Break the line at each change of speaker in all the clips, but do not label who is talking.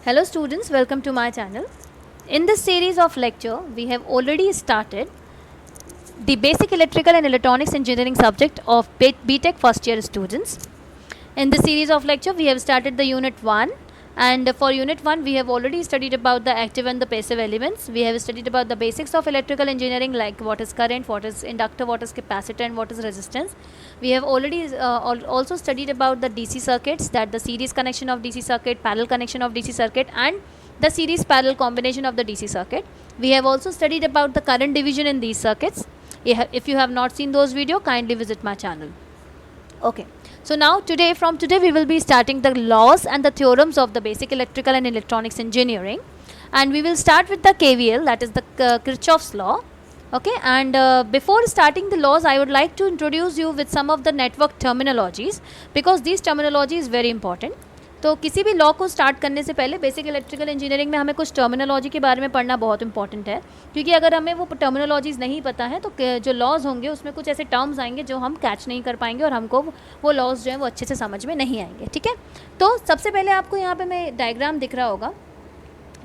Hello students, welcome to my channel. In this series of lecture, we have already started the basic electrical and electronics engineering subject of BTech first year students. In this series of lecture, we have started the unit 1, and for unit 1 we have already studied about the active and the passive elements. We have studied about the basics of electrical engineering, like what is current, what is inductor, what is capacitor, and what is resistance. We have already also studied about the DC circuits, that the series connection of DC circuit, parallel connection of DC circuit, and the series parallel combination of the DC circuit. We have also studied about the current division in these circuits. If you have not seen those videos, kindly visit my channel. Okay, so now from today we will be starting the laws and the theorems of the basic electrical and electronics engineering, and we will start with the KVL, that is the Kirchhoff's law. Okay, and before starting the laws, I would like to introduce you with some of the network terminologies, because these terminology is very important. तो किसी भी law को start करने से पहले basic electrical engineering में हमें कुछ टर्मिनोलॉजी के बारे में पढ़ना बहुत इंपॉर्टेंट है, क्योंकि अगर हमें वो टर्मिनोलॉजीज़ नहीं पता है तो जो लॉज होंगे उसमें कुछ ऐसे टर्म्स आएंगे जो हम कैच नहीं कर पाएंगे और हमको वो लॉज जो है वो अच्छे से समझ में नहीं आएंगे. ठीक है, तो सबसे पहले आपको यहाँ पर मैं डायग्राम दिख रहा होगा,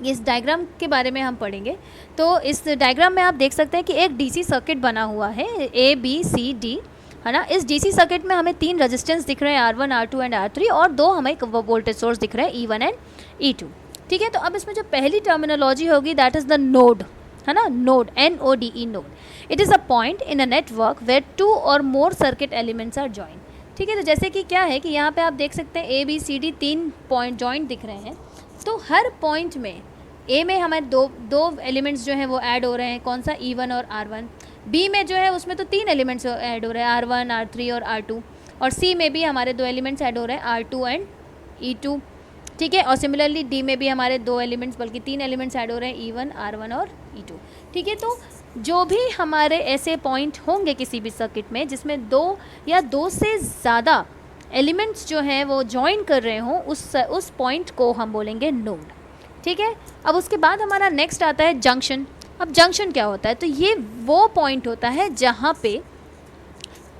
इस डायग्राम के बारे में हम पढ़ेंगे. तो इस डायग्राम में आप देख सकते हैं कि एक डीसी सर्किट बना हुआ है ABCD, है ना. इस डीसी सर्किट में हमें 3 रेजिस्टेंस दिख रहे हैं, R1, R2 एंड R3, और 2 हमें वोल्टेज सोर्स दिख रहे हैं, E1 एंड E2. ठीक है, तो अब इसमें जो पहली टर्मिनोलॉजी होगी दैट इज़ द नोड, है ना. Node, NODE, node. It is a point in a network where 2 or more circuit elements are join. ठीक है, तो जैसे कि क्या है कि यहाँ पे आप देख सकते हैं ABCD 3 पॉइंट जॉइंट दिख रहे हैं. तो हर पॉइंट में A में हमारे दो एलिमेंट्स जो हैं वो ऐड हो रहे हैं, कौन सा, E1 और R1. B में जो है उसमें तो 3 एलिमेंट्स ऐड हो रहे हैं, R1, R3 और R2. और C में भी हमारे 2 एलिमेंट्स ऐड हो रहे हैं, R2 एंड E2. ठीक है, और सिमिलरली D में भी हमारे 2 एलिमेंट्स बल्कि 3 एलिमेंट्स ऐड हो रहे हैं, E1, R1 और E2. ठीक है, तो जो भी हमारे ऐसे पॉइंट होंगे किसी भी सर्किट में जिसमें 2 या 2 से ज़्यादा एलिमेंट्स जो हैं वो ज्वाइन कर रहे हों, उस पॉइंट को हम बोलेंगे नोड. ठीक है, अब उसके बाद हमारा नेक्स्ट आता है जंक्शन. अब जंक्शन क्या होता है, तो ये वो पॉइंट होता है जहाँ पे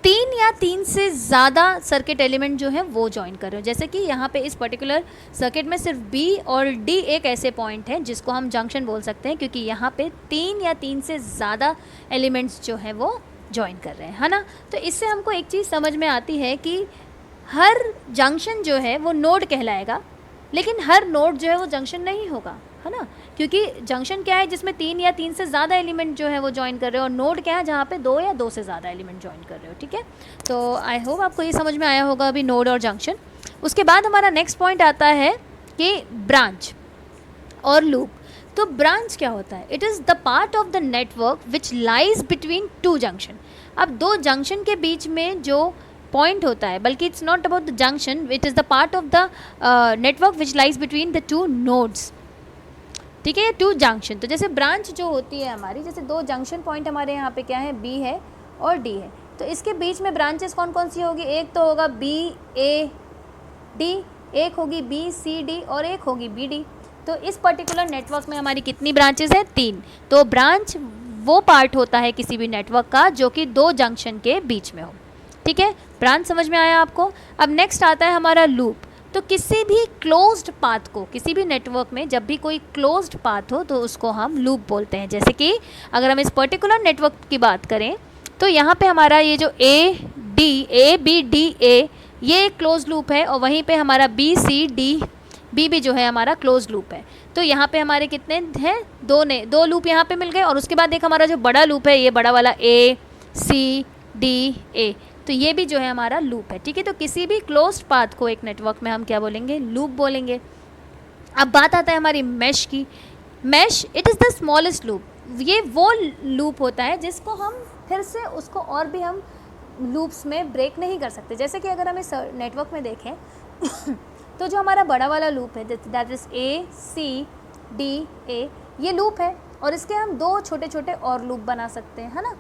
3 या 3 से ज़्यादा सर्किट एलिमेंट जो है वो ज्वाइन कर रहे हो. जैसे कि यहाँ पे इस पर्टिकुलर सर्किट में सिर्फ B और D एक ऐसे पॉइंट हैं जिसको हम जंक्शन बोल सकते हैं, क्योंकि यहाँ पे 3 या 3 से ज़्यादा एलिमेंट्स जो है वो ज्वाइन कर रहे हैं, है ना. तो इससे हमको एक चीज़ समझ में आती है कि हर जंक्शन जो है वो नोड कहलाएगा, लेकिन हर नोड जो है वो जंक्शन नहीं होगा, है ना. क्योंकि जंक्शन क्या है, जिसमें 3 या 3 से ज़्यादा एलिमेंट जो है वो ज्वाइन कर रहे हो, और नोड क्या है जहाँ पे 2 या 2 से ज़्यादा एलिमेंट ज्वाइन कर रहे हो. ठीक है, तो आई होप आपको ये समझ में आया होगा अभी नोड और जंक्शन. उसके बाद हमारा नेक्स्ट पॉइंट आता है कि ब्रांच और लूप. तो ब्रांच क्या होता है, it is the part of the network which lies between 2 junction. अब 2 जंक्शन के बीच में जो पॉइंट होता है, बल्कि it's not about the junction, it is the part of the network which lies between the 2 nodes. ठीक है, 2 जंक्शन. तो जैसे ब्रांच जो होती है हमारी, जैसे 2 जंक्शन पॉइंट हमारे यहाँ पे क्या है, B है और D है. तो इसके बीच में ब्रांचेस कौन कौन सी होगी, एक तो होगा BAD, एक होगी BCD और एक होगी BD. तो इस पर्टिकुलर नेटवर्क में हमारी कितनी ब्रांचेस हैं, 3. तो ब्रांच वो पार्ट होता है किसी भी नेटवर्क का जो कि 2 जंक्शन के बीच में हो. ठीक है, ब्रांच समझ में आया आपको. अब नेक्स्ट आता है हमारा लूप. तो किसी भी क्लोज्ड पाथ को, किसी भी नेटवर्क में जब भी कोई क्लोज्ड पाथ हो तो उसको हम लूप बोलते हैं. जैसे कि अगर हम इस पर्टिकुलर नेटवर्क की बात करें तो यहाँ पे हमारा ये जो ABDA ये एक क्लोज लूप है, और वहीं पे हमारा BCDB भी जो है हमारा क्लोज लूप है. तो यहाँ पे हमारे कितने हैं, 2 लूप यहाँ पे मिल गए. और उसके बाद एक हमारा जो बड़ा लूप है, ये बड़ा वाला ACDA, तो ये भी जो है हमारा लूप है. ठीक है, तो किसी भी क्लोज्ड पाथ को एक नेटवर्क में हम क्या बोलेंगे, लूप बोलेंगे. अब बात आता है हमारी मैश की. Mesh, it is the smallest loop. ये वो लूप होता है जिसको हम फिर से उसको और भी हम लूप्स में ब्रेक नहीं कर सकते. जैसे कि अगर हम इस नेटवर्क में देखें तो जो हमारा बड़ा वाला लूप है दैट इज़ ACDA, ये लूप है, और इसके हम 2 छोटे छोटे और लूप बना सकते हैं, है ना.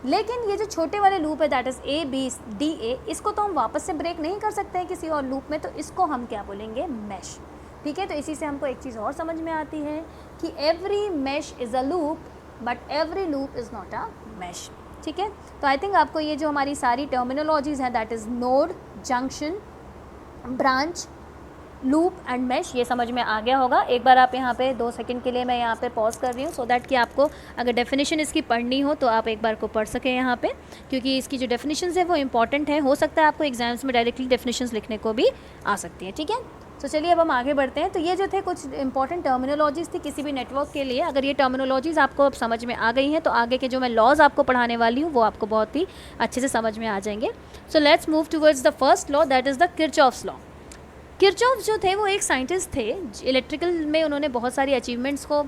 लेकिन ये जो छोटे वाले लूप है दैट इज़ ABDA, इसको तो हम वापस से ब्रेक नहीं कर सकते हैं किसी और लूप में, तो इसको हम क्या बोलेंगे, मैश. ठीक है, तो इसी से हमको एक चीज़ और समझ में आती है कि every mesh is a loop but every loop is not a mesh. ठीक है, तो आई थिंक आपको ये जो हमारी सारी टर्मिनोलॉजीज़ हैं that is node, junction, branch loop and mash, ये समझ में आ गया होगा। एक बार आप यहाँ पे 2 सेकंड के लिए मैं यहाँ पे पॉज कर रही हूँ सो दैट कि आपको अगर डेफिनेशन इसकी पढ़नी हो तो आप एक बार को पढ़ सकें यहाँ पे, क्योंकि इसकी जो डेफिनेशंस है वो इंपॉर्टेंट है। हो सकता है आपको एग्जाम्स में डायरेक्टली डेफिनेशंस लिखने को भी आ सकती है, ठीक है। तो चलिए अब हम आगे बढ़ते हैं। तो ये जो थे कुछ इंपॉर्टेंट टर्मिनोलॉजीज़ थी किसी भी नेटवर्क के लिए। अगर ये टर्मिनोलॉजीज़ आपको अब समझ में आ गई हैं तो आगे के जो मैं लॉज आपको पढ़ाने वाली हूँ वो आपको बहुत ही अच्छे से समझ में आ जाएंगे। So let's move towards the first law, that is the Kirchhoff's law. Kirchhoff जो थे वो एक साइंटिस्ट थे, इलेक्ट्रिकल में उन्होंने बहुत सारी अचीवमेंट्स को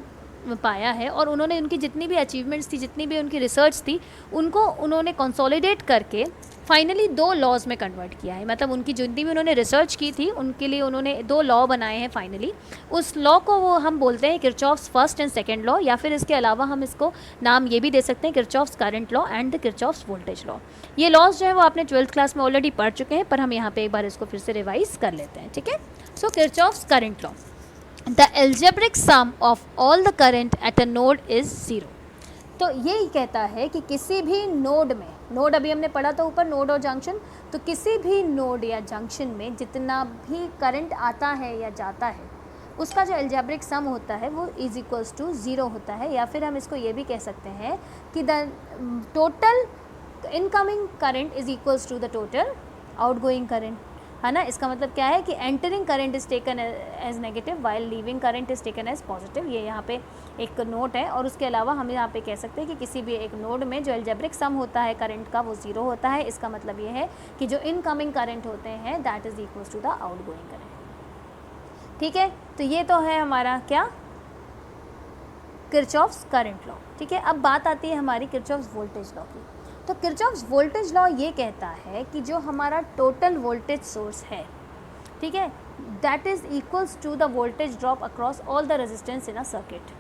पाया है और उन्होंने उनकी जितनी भी अचीवमेंट्स थी, जितनी भी उनकी रिसर्च थी, उनको उन्होंने कंसोलिडेट करके फाइनली 2 लॉज में कन्वर्ट किया है। मतलब उनकी जितनी भी उन्होंने रिसर्च की थी उनके लिए उन्होंने 2 लॉ बनाए हैं फाइनली। उस लॉ को वो हम बोलते हैं Kirchhoff's first and second law, या फिर इसके अलावा हम इसको नाम ये भी दे सकते हैं Kirchhoff's current law and the Kirchhoff's voltage law. ये लॉज जो है वो आपने 12th क्लास में ऑलरेडी पढ़ चुके हैं, पर हम यहाँ पे एक बार इसको फिर से रिवाइज कर लेते हैं, ठीक है। So Kirchhoff's current law, the algebraic sum of all the current at a node is 0। तो ये कहता है कि किसी भी नोड में, नोड अभी हमने पढ़ा था ऊपर, नोड और जंक्शन, तो किसी भी नोड या जंक्शन में जितना भी करंट आता है या जाता है उसका जो एल्जेब्रिक सम होता है वो इज इक्वल्स टू 0 होता है। या फिर हम इसको ये भी कह सकते हैं कि the total incoming current is equals to the total outgoing current, है ना। इसका मतलब क्या है कि entering current is taken as negative while leaving current is taken as positive. ये यहाँ पे एक नोट है। और उसके अलावा हम यहाँ पे कह सकते हैं कि किसी भी एक नोड में जो एल्जेब्रिक सम होता है करंट का वो 0 होता है। इसका मतलब ये है कि जो इनकमिंग करंट होते हैं that is equals to the outgoing current, ठीक है। तो ये तो है हमारा क्या, किरचॉफ्स करंट लॉ, ठीक है। अब बात आती है हमारी किरचॉफ्स वोल्टेज लॉ की। तो किरचॉफ्स वोल्टेज लॉ ये कहता है कि जो हमारा टोटल वोल्टेज सोर्स है, ठीक है, that is equals to the voltage drop across all the resistance in a circuit,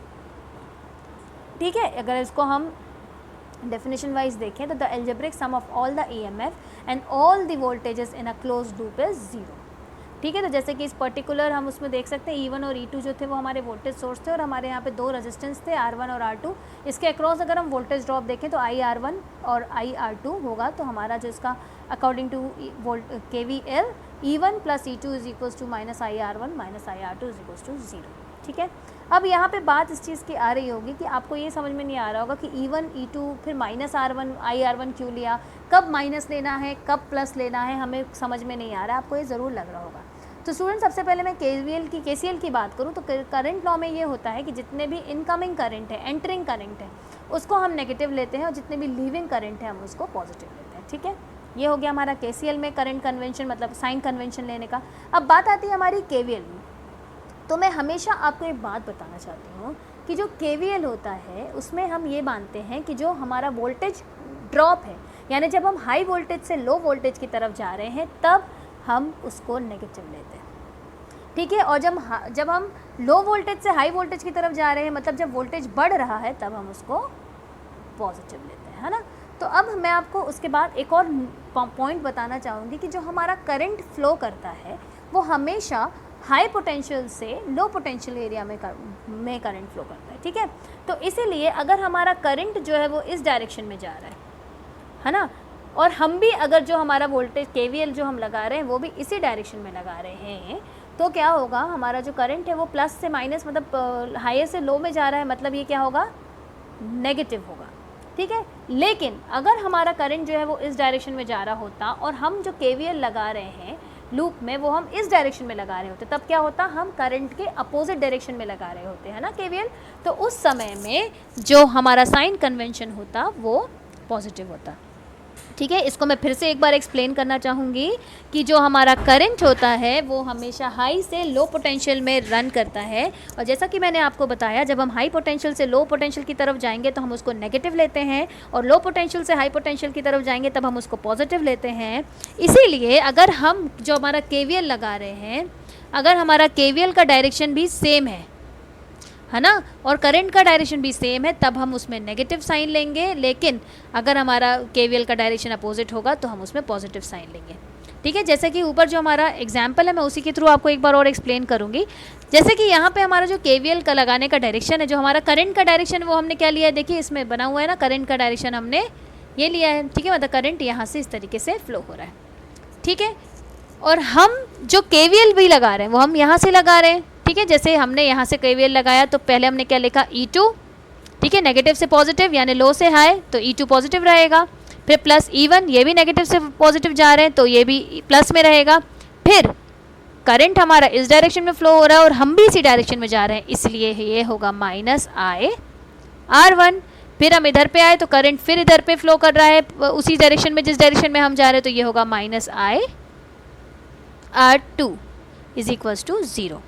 ठीक है। अगर इसको हम डेफिनेशन वाइज देखें तो the algebraic sum of all the EMF and all the voltages in a closed loop is 0, ठीक है। तो जैसे कि इस पर्टिकुलर हम उसमें देख सकते हैं E1 और E2 जो थे वो हमारे वोल्टेज सोर्स थे और हमारे यहाँ पे 2 रेजिस्टेंस थे R1 और R2। इसके अक्रॉस अगर हम वोल्टेज ड्रॉप देखें तो IR1 और IR2 होगा। तो हमारा जो इसका according to KVL E1 plus E2 is equals to minus IR1 minus IR2 is equals to 0, ठीक है। अब यहाँ पे बात इस चीज़ की आ रही होगी कि आपको ये समझ में नहीं आ रहा होगा कि E1 E2 फिर माइनस R1 IR1 क्यों लिया, कब माइनस लेना है कब प्लस लेना है, हमें समझ में नहीं आ रहा है। आपको ये ज़रूर लग रहा होगा। तो स्टूडेंट सबसे पहले मैं KCL की बात करूँ तो करंट लॉ में ये होता है कि जितने भी इनकमिंग करंट है, एंटरिंग करंट है, उसको हम नेगेटिव लेते हैं और जितने भी लीविंग करंट है हम उसको पॉजिटिव लेते हैं, ठीक है। ये हो गया हमारा KCL में करंट कन्वेंशन, मतलब साइन कन्वेंशन लेने का। अब बात आती है हमारी KVL में। तो मैं हमेशा आपको एक बात बताना चाहती हूँ कि जो KVL होता है उसमें हम ये मानते हैं कि जो हमारा वोल्टेज ड्रॉप है, यानी जब हम हाई वोल्टेज से लो वोल्टेज की तरफ जा रहे हैं तब हम उसको नेगेटिव लेते हैं, ठीक है। और जब हम लो वोल्टेज से हाई वोल्टेज की तरफ जा रहे हैं, मतलब जब वोल्टेज बढ़ रहा है, तब हम उसको पॉजिटिव लेते हैं, है ना। तो अब मैं आपको उसके बाद एक और पॉइंट बताना चाहूँगी कि जो हमारा करंट फ्लो करता है वो हमेशा हाई पोटेंशियल से लो पोटेंशियल एरिया में करंट फ्लो करता है, ठीक है। तो इसीलिए अगर हमारा करंट जो है वो इस डायरेक्शन में जा रहा है ना, और हम भी अगर जो हमारा वोल्टेज KVL जो हम लगा रहे हैं वो भी इसी डायरेक्शन में लगा रहे हैं, तो क्या होगा, हमारा जो करंट है वो प्लस से माइनस, मतलब हायर से लो में जा रहा है, मतलब ये क्या होगा, नेगेटिव होगा, ठीक है। लेकिन अगर हमारा करंट जो है वो इस डायरेक्शन में जा रहा होता और हम जो KVL लगा रहे हैं लूप में वो हम इस डायरेक्शन में लगा रहे होते, तब क्या होता, हम करंट के अपोजिट डायरेक्शन में लगा रहे होते हैं ना KVL। तो उस समय में जो हमारा साइन कन्वेंशन होता वो पॉजिटिव होता, ठीक है। इसको मैं फिर से एक बार एक्सप्लेन करना चाहूँगी कि जो हमारा करंट होता है वो हमेशा हाई से लो पोटेंशियल में रन करता है। और जैसा कि मैंने आपको बताया, जब हम हाई पोटेंशियल से लो पोटेंशियल की तरफ जाएंगे तो हम उसको नेगेटिव लेते हैं, और लो पोटेंशियल से हाई पोटेंशियल की तरफ जाएंगे तब हम उसको पॉजिटिव लेते हैं। इसीलिए अगर हम जो हमारा KVL लगा रहे हैं, अगर हमारा KVL का डायरेक्शन भी सेम है ना, और करंट का डायरेक्शन भी सेम है, तब हम उसमें नेगेटिव साइन लेंगे। लेकिन अगर हमारा KVL का डायरेक्शन अपोजिट होगा तो हम उसमें पॉजिटिव साइन लेंगे, ठीक है। जैसे कि ऊपर जो हमारा एग्जाम्पल है मैं उसी के थ्रू आपको एक बार और एक्सप्लेन करूँगी। जैसे कि यहाँ पे हमारा जो KVL का लगाने का डायरेक्शन है, जो हमारा करंट का डायरेक्शन वो हमने क्या लिया है, देखिए इसमें बना हुआ है ना, करंट का डायरेक्शन हमने ये लिया है, ठीक है। मतलब करंट यहाँ से इस तरीके से फ्लो हो रहा है, ठीक है। और हम जो KVL भी लगा रहे हैं वो हम यहाँ से लगा रहे हैं, ठीक है। जैसे हमने यहाँ से KVL लगाया तो पहले हमने क्या लिखा, E2, ठीक है, नेगेटिव से पॉजिटिव यानी लो से हाई, तो E2 पॉजिटिव रहेगा। फिर प्लस E1, ये भी नेगेटिव से पॉजिटिव जा रहे हैं तो ये भी प्लस में रहेगा। फिर करंट हमारा इस डायरेक्शन में फ्लो हो रहा है और हम भी इसी डायरेक्शन में जा रहे हैं, इसलिए ये होगा -IR1। फिर हम इधर पे आए तो करंट फिर इधर पे फ्लो कर रहा है उसी डायरेक्शन में जिस डायरेक्शन में हम जा रहे हैं, तो ये होगा -IR2 इज इक्वल्स टू 0,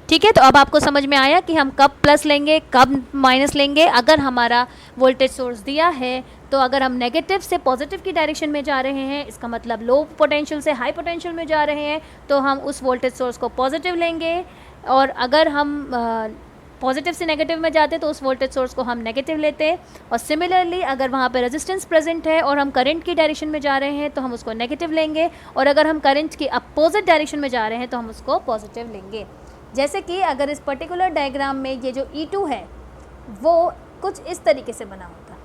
ठीक है। तो अब आपको समझ में आया कि हम कब प्लस लेंगे कब माइनस लेंगे। अगर हमारा वोल्टेज सोर्स दिया है तो अगर हम नेगेटिव से पॉजिटिव की डायरेक्शन में जा रहे हैं, इसका मतलब लो पोटेंशियल से हाई पोटेंशियल में जा रहे हैं, तो हम उस वोल्टेज सोर्स को पॉजिटिव लेंगे। और अगर हम पॉजिटिव से नेगेटिव में जाते तो उस वोल्टेज सोर्स को हम नेगेटिव लेते हैं। और सिमिलरली अगर वहाँ पे रेजिस्टेंस प्रेजेंट है और हम करंट की डायरेक्शन में जा रहे हैं तो हम उसको नेगेटिव लेंगे, और अगर हम करंट की अपोजिट डायरेक्शन में जा रहे हैं तो हम उसको पॉजिटिव लेंगे। जैसे कि अगर इस पर्टिकुलर डायग्राम में ये जो E2 है वो कुछ इस तरीके से बना होता,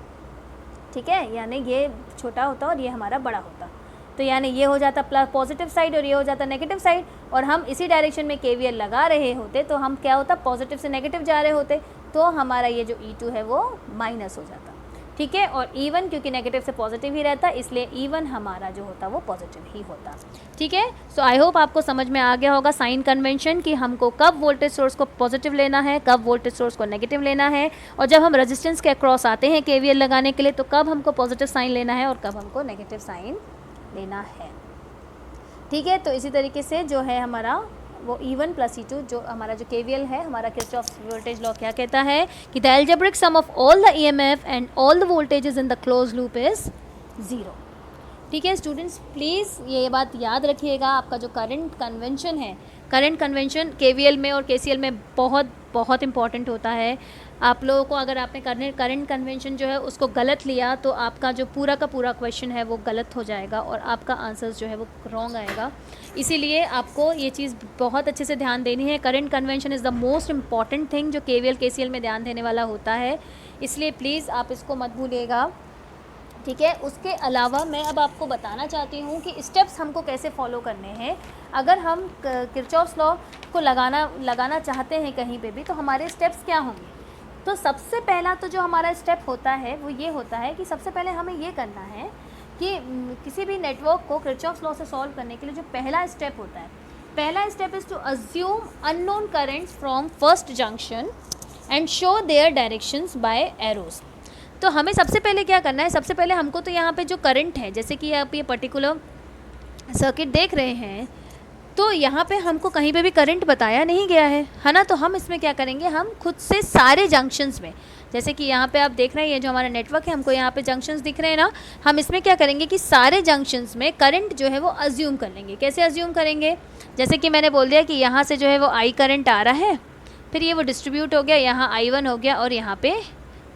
ठीक है, यानी ये छोटा होता और ये हमारा बड़ा होता, तो यानी ये हो जाता प्लस पॉजिटिव साइड और ये हो जाता नेगेटिव साइड, और हम इसी डायरेक्शन में KVL लगा रहे होते तो हम क्या होता, पॉजिटिव से नेगेटिव जा रहे होते, तो हमारा ये जो E2 है वो माइनस हो जाता, ठीक है। और E1 क्योंकि नेगेटिव से पॉजिटिव ही रहता, इसलिए E1 हमारा जो होता वो पॉजिटिव ही होता, ठीक है। सो आई होप आपको समझ में आ गया होगा साइन कन्वेंशन कि हमको कब वोल्टेज सोर्स को पॉजिटिव लेना है, कब वोल्टेज सोर्स को नेगेटिव लेना है, और जब हम रेजिस्टेंस के अक्रॉस आते हैं KVL लगाने के लिए तो कब हमको पॉजिटिव साइन लेना है और कब हमको नेगेटिव साइन लेना है, ठीक है। तो इसी तरीके से जो है हमारा वो E1 प्लस E2 जो हमारा जो KVL है, हमारा किरचॉफ्स वोल्टेज लॉ क्या कहता है कि the algebraic sum of all the EMF and all the voltages in the close loop is 0, ठीक है। स्टूडेंट्स प्लीज़ ये बात याद रखिएगा, आपका जो करंट कन्वेंशन है, करंट कन्वेंशन KVL में और KCL में बहुत बहुत इंपॉर्टेंट होता है। आप लोगों को अगर आपने करंट कन्वेंशन जो है उसको गलत लिया तो आपका जो पूरा का पूरा क्वेश्चन है वो गलत हो जाएगा और आपका आंसर जो है वो रॉन्ग आएगा। इसीलिए आपको ये चीज़ बहुत अच्छे से ध्यान देनी है। Current convention is the most important thing जो KVL KCL में ध्यान देने वाला होता है, इसलिए प्लीज़ आप इसको मत भूलिएगा, ठीक है। उसके अलावा मैं अब आपको बताना चाहती हूँ कि स्टेप्स हमको कैसे फॉलो करने हैं। अगर हम किरचॉफ्स लॉ को लगाना चाहते हैं कहीं पे भी तो हमारे स्टेप्स क्या होंगे। तो सबसे पहला तो जो हमारा स्टेप होता है वो ये होता है कि सबसे पहले हमें ये करना है कि किसी भी नेटवर्क को किरचॉफ्स लॉ से सॉल्व करने के लिए जो पहला स्टेप होता है, पहला step is to assume unknown currents from first junction and show their directions by arrows. तो हमें सबसे पहले क्या करना है, सबसे पहले हमको तो यहाँ पे जो करंट है, जैसे कि आप ये पर्टिकुलर सर्किट देख रहे हैं, तो यहाँ पे हमको कहीं पे भी करंट बताया नहीं गया है ना। तो हम इसमें क्या करेंगे, हम खुद से सारे जंक्शंस में, जैसे कि यहाँ पे आप देख रहे हैं ये जो हमारा नेटवर्क है, हमको यहाँ पे जंक्शंस दिख रहे हैं ना, हम इसमें क्या करेंगे कि सारे जंक्शंस में करंट जो है वो अज्यूम कर लेंगे। कैसे अज्यूम करेंगे, जैसे कि मैंने बोल दिया कि यहाँ से जो है वो I करंट आ रहा है, फिर ये वो डिस्ट्रीब्यूट हो गया, यहाँ I1 हो गया और यहाँ पे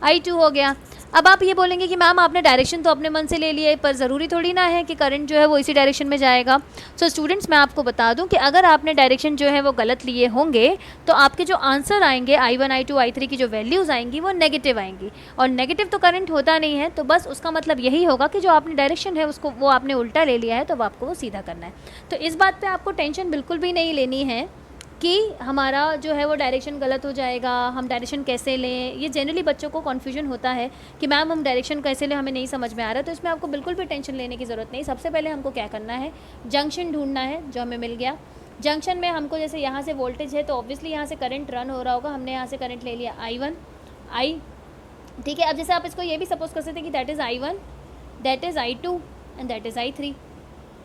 I2 हो गया। अब आप ये बोलेंगे कि मैम आपने डायरेक्शन तो अपने मन से ले लिए, पर ज़रूरी थोड़ी ना है कि करंट जो है वो इसी डायरेक्शन में जाएगा। सो स्टूडेंट्स मैं आपको बता दूं कि अगर आपने डायरेक्शन जो है वो गलत लिए होंगे तो आपके जो आंसर आएंगे I1 I2 I3 की जो वैल्यूज़ आएंगी वो नेगेटिव आएंगी, और नेगेटिव तो करंट होता नहीं है, तो बस उसका मतलब यही होगा कि जो आपने डायरेक्शन है उसको वो आपने उल्टा ले लिया है, तो आपको वो सीधा करना है। तो इस बात पर आपको टेंशन बिल्कुल भी नहीं लेनी है कि हमारा जो है वो डायरेक्शन गलत हो जाएगा, हम डायरेक्शन कैसे लें। ये जनरली बच्चों को कन्फ्यूजन होता है कि मैम हम डायरेक्शन कैसे लें, हमें नहीं समझ में आ रहा। तो इसमें आपको बिल्कुल भी टेंशन लेने की ज़रूरत नहीं। सबसे पहले हमको क्या करना है, जंक्शन ढूंढना है जो हमें मिल गया। जंक्शन में हमको जैसे यहाँ से वोल्टेज है तो ऑब्वियसली यहाँ से करंट रन हो रहा होगा, हमने यहाँ से करंट ले लिया I1 ठीक है। अब जैसे आप इसको ये भी सपोज कर सकते हैं कि that is I1, that is I2 and that is I3,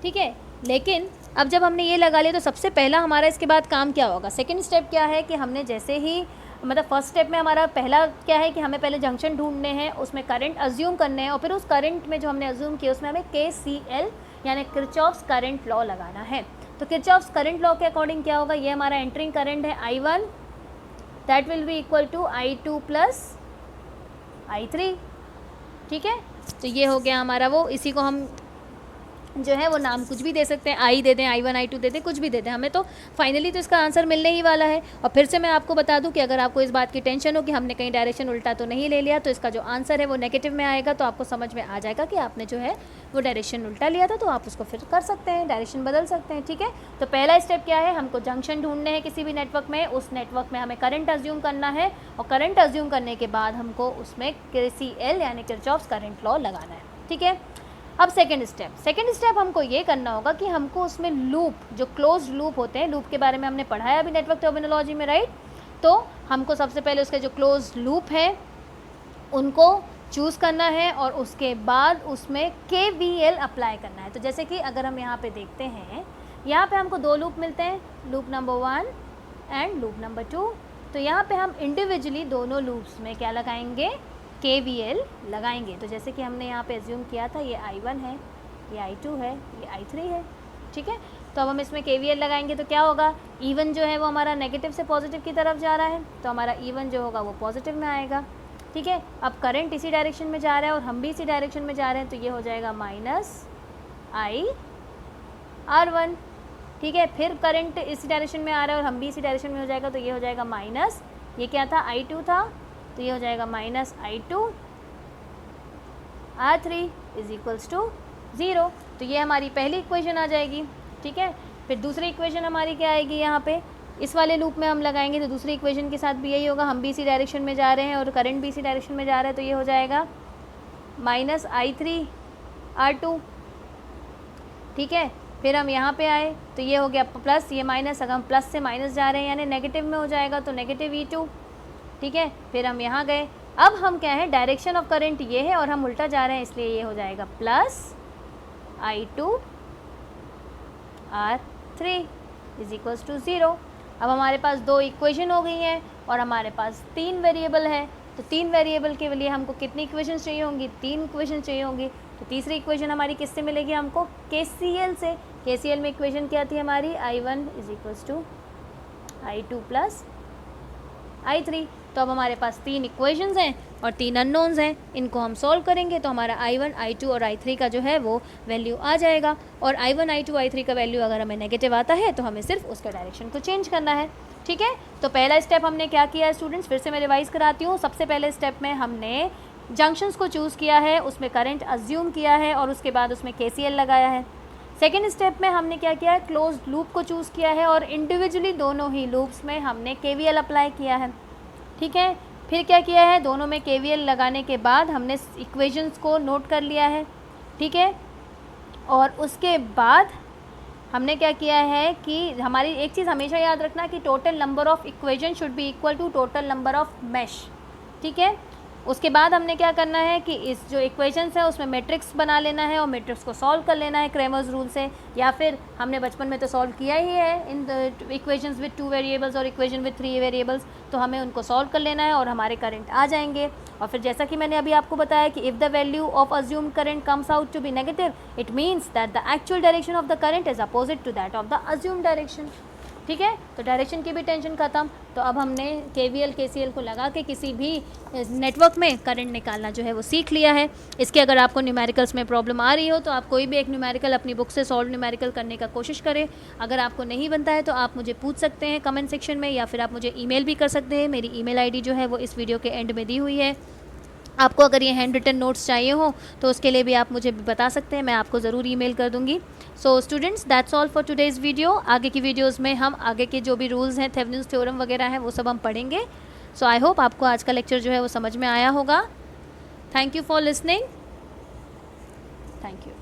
ठीक है। लेकिन अब जब हमने ये लगा लिया तो सबसे पहला हमारा इसके बाद काम क्या होगा, सेकंड स्टेप क्या है कि हमने जैसे ही मतलब फर्स्ट स्टेप में हमारा पहला क्या है कि हमें पहले जंक्शन ढूंढने हैं, उसमें करंट अज्यूम करने हैं, और फिर उस करंट में जो हमने अज्यूम किया उसमें हमें KCL यानी किरचॉफ्स करंट लॉ लगाना है। तो किरचॉफ्स करंट लॉ के अकॉर्डिंग क्या होगा, ये हमारा एंटरिंग करंट है I1, that will be equal to I2 plus I3, ठीक है। तो ये हो गया हमारा वो, इसी को हम जो है वो नाम कुछ भी दे सकते हैं, आई दे दें, I1 I2 दे दें, कुछ भी दे दें, हमें तो फाइनली तो इसका आंसर मिलने ही वाला है। और फिर से मैं आपको बता दूं कि अगर आपको इस बात की टेंशन हो कि हमने कहीं डायरेक्शन उल्टा तो नहीं ले लिया, तो इसका जो आंसर है वो नेगेटिव में आएगा, तो आपको समझ में आ जाएगा कि आपने जो है वो डायरेक्शन उल्टा लिया था, तो आप उसको फिर कर सकते हैं, डायरेक्शन बदल सकते हैं। ठीक है, तो पहला स्टेप क्या है, हमको जंक्शन ढूंढने हैं किसी भी नेटवर्क में, उस नेटवर्क में हमें करंट अज्यूम करना है, और करंट अज्यूम करने के बाद हमको उसमें KCL यानी किरचॉफ्स करंट लॉ लगाना है। ठीक है, अब सेकेंड स्टेप हमको ये करना होगा कि हमको उसमें लूप, जो क्लोज लूप होते हैं, लूप के बारे में हमने पढ़ाया अभी नेटवर्क टर्मिनोलॉजी में, राइट। तो हमको सबसे पहले उसके जो क्लोज लूप है उनको चूज़ करना है, और उसके बाद उसमें KVL अप्लाई करना है। तो जैसे कि अगर हम यहाँ पे देखते हैं, यहाँ पे हमको दो लूप मिलते हैं, loop number 1 and loop number 2। तो यहाँ पे हम इंडिविजुअली दोनों लूप्स में क्या लगाएंगे, KVL लगाएंगे। तो जैसे कि हमने यहाँ पे एज्यूम किया था, ये I1 है, ये I2 है, ये I3 है। ठीक है, तो अब हम इसमें KVL लगाएंगे तो क्या होगा, E1 जो है वो हमारा नेगेटिव से पॉजिटिव की तरफ जा रहा है, तो हमारा E1 जो होगा वो पॉजिटिव में आएगा। ठीक है, अब करंट इसी डायरेक्शन में जा रहा है और हम भी इसी डायरेक्शन में जा रहे हैं, तो ये हो जाएगा -IR1। ठीक है, फिर करंट इसी डायरेक्शन में आ रहा है और हम भी इसी डायरेक्शन में हो जाएगा, तो ये हो जाएगा माइनस, ये क्या था, I2 था, तो ये हो जाएगा -I2R3 इज इक्वल्स टू 0। तो ये हमारी पहली इक्वेशन आ जाएगी। ठीक है, फिर दूसरी इक्वेशन हमारी क्या आएगी, यहाँ पे इस वाले लूप में हम लगाएंगे तो दूसरी इक्वेशन के साथ भी यही होगा, हम भी इसी डायरेक्शन में जा रहे हैं और करंट भी इसी डायरेक्शन में जा रहा है, तो ये हो जाएगा -I3R2। ठीक है, फिर हम यहाँ पे आए तो ये हो गया प्लस, ये माइनस, अगर हम प्लस से माइनस जा रहे हैं यानी नेगेटिव में हो जाएगा, तो नेगेटिव E2। ठीक है, फिर हम यहाँ गए, अब हम क्या है, डायरेक्शन ऑफ करंट ये है और हम उल्टा जा रहे हैं, इसलिए ये हो जाएगा +I2R3 इज इक्वल्स टू 0। अब हमारे पास दो इक्वेशन हो गई हैं और हमारे पास 3 वेरिएबल है, तो 3 वेरिएबल के लिए हमको कितनी इक्वेशन चाहिए होंगी, 3 इक्वेशन चाहिए होंगी। तो तीसरी इक्वेशन हमारी किससे मिलेगी, हमको KCL से। KCL में इक्वेशन क्या थी हमारी, I1 is equals to I2 plus I3। तो अब हमारे पास 3 इक्वेशंस हैं और 3 अननोन्स हैं, इनको हम सॉल्व करेंगे तो हमारा I1, I2 और I3 का जो है वो वैल्यू आ जाएगा। और I1, I2, I3 का वैल्यू अगर हमें नेगेटिव आता है तो हमें सिर्फ उसके डायरेक्शन को चेंज करना है। ठीक है, तो पहला स्टेप हमने क्या किया है स्टूडेंट्स, फिर से मैं रिवाइज कराती हूँ। सबसे पहले स्टेप में हमने जंक्शंस को चूज़ किया है, उसमें करंट अज्यूम किया है और उसके बाद उसमें KCL लगाया है। सेकेंड स्टेप में हमने क्या किया है, क्लोज लूप को चूज़ किया है और इंडिविजुअली दोनों ही लूप्स में हमने KVL अप्लाई किया है। ठीक है, फिर क्या किया है, दोनों में KVL लगाने के बाद हमने इक्वेशंस को नोट कर लिया है। ठीक है, और उसके बाद हमने क्या किया है कि हमारी एक चीज़ हमेशा याद रखना कि total number of equation should be equal to total number of mesh. ठीक है, उसके बाद हमने क्या करना है कि इस जो इक्वेशंस है उसमें मैट्रिक्स बना लेना है और मैट्रिक्स को सॉल्व कर लेना है क्रेमर्स रूल से, या फिर हमने बचपन में तो सॉल्व किया ही है in the equations with 2 variables और इक्वेशन विद 3 वेरिएबल्स, तो हमें उनको सॉल्व कर लेना है और हमारे करंट आ जाएंगे। और फिर जैसा कि मैंने अभी आपको बताया कि if the value of assumed current comes out to be negative, it means that the actual direction of the current is opposite to that of the assumed direction. ठीक है, तो डायरेक्शन की भी टेंशन खत्म। तो अब हमने KVL KCL को लगा के किसी भी नेटवर्क में करंट निकालना जो है वो सीख लिया है। इसके अगर आपको न्यूमेरिकल्स में प्रॉब्लम आ रही हो तो आप कोई भी एक न्यूमेरिकल अपनी बुक से सॉल्व न्यूमेरिकल करने का कोशिश करें। अगर आपको नहीं बनता है तो आप मुझे पूछ सकते हैं कमेंट सेक्शन में, या फिर आप मुझे ईमेल भी कर सकते हैं। मेरी ईमेल आईडी जो है वो इस वीडियो के एंड में दी हुई है। आपको अगर ये हैंड रिटन नोट्स चाहिए हो तो उसके लिए भी आप मुझे बता सकते हैं, मैं आपको ज़रूर ईमेल कर दूंगी। So students, that's all for today's video. आगे की वीडियोस में हम आगे के जो भी रूल्स हैं, थेवेनिन्स थ्योरम वगैरह हैं, वो सब हम पढ़ेंगे। सो आई होप आपको आज का लेक्चर जो है वो समझ में आया होगा। Thank you for listening. Thank you.